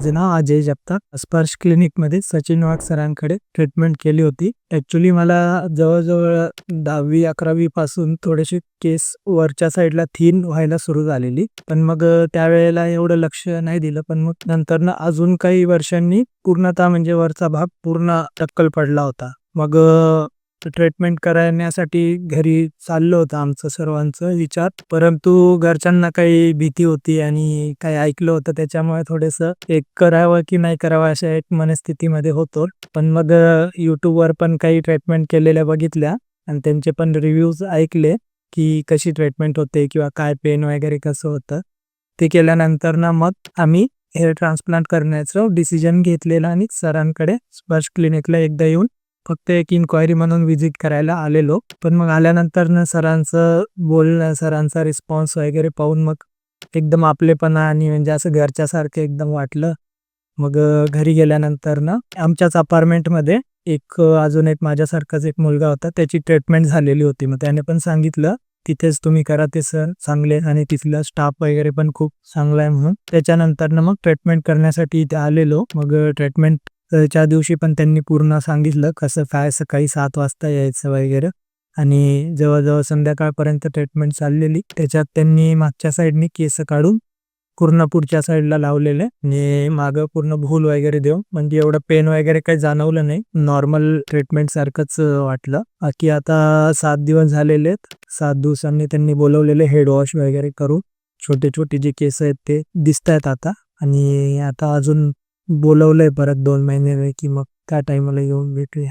माझे नाव अजय जगताप. स्पर्श क्लिनिकमध्ये सचिन वाघ सरांकडे ट्रीटमेंट केली होती. ॲक्च्युली मला जवळ-जवळ 10वी-11वी पासून थोडेसे केस वरच्या साईडला थिन व्हायला सुरू झालेली. पण मग त्यावेळेला एवढं लक्ष नाही दिलं. पण मग नंतरनं अजून काही वर्षांनी पूर्णतः म्हणजे वरचा भाग पूर्ण टक्कल पडला होता. मग ट्रीटमेंट करण्यासाठी घरी चाललं होतं आमचं सर्वांचं विचार. परंतु घरच्यांना काही भीती होती आणि काही ऐकलं होतं त्याच्यामुळे थोडंसं एक करावं की नाही करावं अशा एक मनस्थितीमध्ये होतो. पण मग YouTubeवर पण काही ट्रीटमेंट केलेल्या बघितल्या आणि त्यांचे पण रिव्ह्यूज ऐकले की कशी ट्रीटमेंट होते किंवा काय पेन वगैरे कसं होतं. ते केल्यानंतर मग आम्ही हेअर ट्रान्सप्लांट करण्याचं डिसिजन घेतलेलं आणि सरांकडे स्पर्श क्लिनिकला एकदा येऊन फक्त एक इन्क्वायरी म्हणून व्हिजिट करायला आलेलो. पण मग आल्यानंतर सरांचं बोलणं, सरांचा रिस्पॉन्स वगैरे पाहून मग एकदम आपलेपणा आणि म्हणजे असं घरच्यासारखं एकदम वाटलं. मग घरी गेल्यानंतर आमच्याच अपार्टमेंटमध्ये एक अजून एक माझ्यासारखाच एक मुलगा होता. त्याची ट्रीटमेंट झालेली होती. मग त्याने पण सांगितलं, "तिथेच तुम्ही करा, ते सर चांगले आणि तिथला स्टाफ वगैरे पण खूप चांगला आहे" म्हणून. त्याच्यानंतर मग ट्रीटमेंट करण्यासाठी इथे आलेलो. मग ट्रीटमेंट च्या दिवशी पण त्यांनी पूर्ण सांगितलं कसं काय सकाळी 7 वाजता यायचं वगैरे आणि जवळ-जवळ संध्याकाळपर्यंत ट्रीटमेंट चाललेली. त्याच्यात त्यांनी मागच्या साईडनी केस काढून पूर्ण पुढच्या साईडला लावलेले आणि मागं पूर्ण भूल वगैरे देऊन म्हणजे एवढं पेन वगैरे काही जाणवलं नाही. नॉर्मल ट्रीटमेंट सारखंच वाटलं. बाकी आता 7 दिवस झालेले आहेत. 7 दिवसांनी त्यांनी बोलवलेले हेड वॉश वगैरे करून छोटे-छोटे जे केस आहेत ते दिसतायत आता आणि आता अजून बोलवलंय परत 2 महिन्याने की मग त्या टाईमाला येऊन भेटूया.